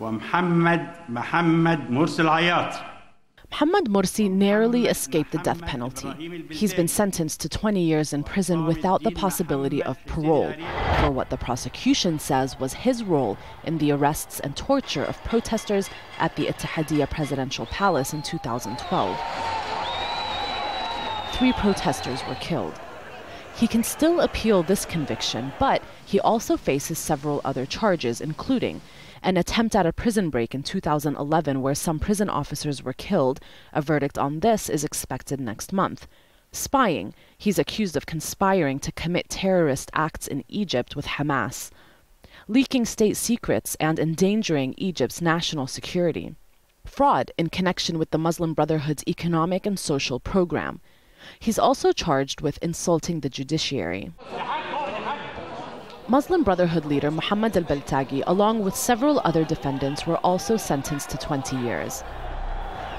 ومحمد مرسي العياط. Mohamed Morsi narrowly escaped the death penalty. He's been sentenced to 20 years in prison without the possibility of parole for what the prosecution says was his role in the arrests and torture of protesters at the Ittihadiyya presidential palace in 2012. 3 protesters were killed. He can still appeal this conviction, but he also faces several other charges, including an attempt at a prison break in 2011 where some prison officers were killed. A verdict on this is expected next month. Spying. He's accused of conspiring to commit terrorist acts in Egypt with Hamas. Leaking state secrets and endangering Egypt's national security. Fraud in connection with the Muslim Brotherhood's economic and social program. He's also charged with insulting the judiciary. Muslim Brotherhood leader Mohammed al-Baltagi, along with several other defendants, were also sentenced to 20 years.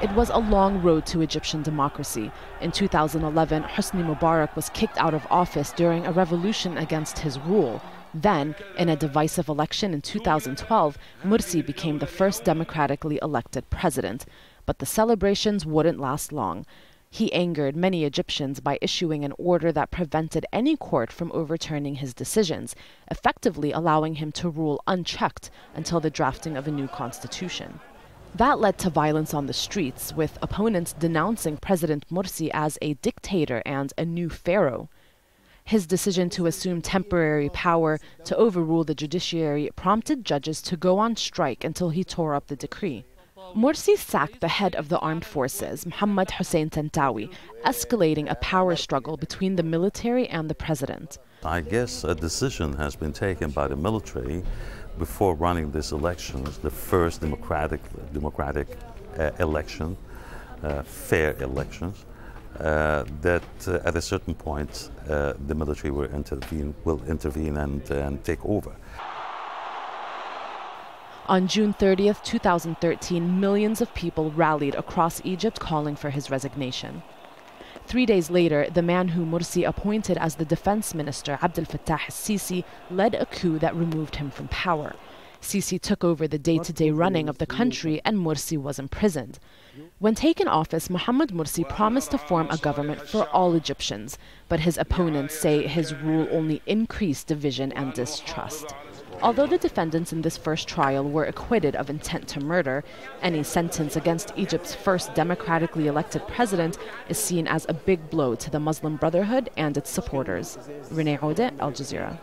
It was a long road to Egyptian democracy. In 2011, Hosni Mubarak was kicked out of office during a revolution against his rule. Then, in a divisive election in 2012, Morsi became the first democratically elected president. But the celebrations wouldn't last long. He angered many Egyptians by issuing an order that prevented any court from overturning his decisions, effectively allowing him to rule unchecked until the drafting of a new constitution. That led to violence on the streets, with opponents denouncing President Morsi as a dictator and a new pharaoh. His decision to assume temporary power to overrule the judiciary prompted judges to go on strike until he tore up the decree. Morsi sacked the head of the armed forces, Mohammed Hussein Tantawi, escalating a power struggle between the military and the president. I guess a decision has been taken by the military before running these elections, the first democratic election, fair elections, that at a certain point the military will intervene and take over. On June 30th, 2013, millions of people rallied across Egypt calling for his resignation. 3 days later, the man who Morsi appointed as the defense minister, Abdel Fattah al-Sisi, led a coup that removed him from power. Sisi took over the day-to-day running of the country and Morsi was imprisoned. When taken office, Mohamed Morsi promised to form a government for all Egyptians, but his opponents say his rule only increased division and distrust. Although the defendants in this first trial were acquitted of intent to murder, any sentence against Egypt's first democratically elected president is seen as a big blow to the Muslim Brotherhood and its supporters. Renee, Odeh, Al Jazeera.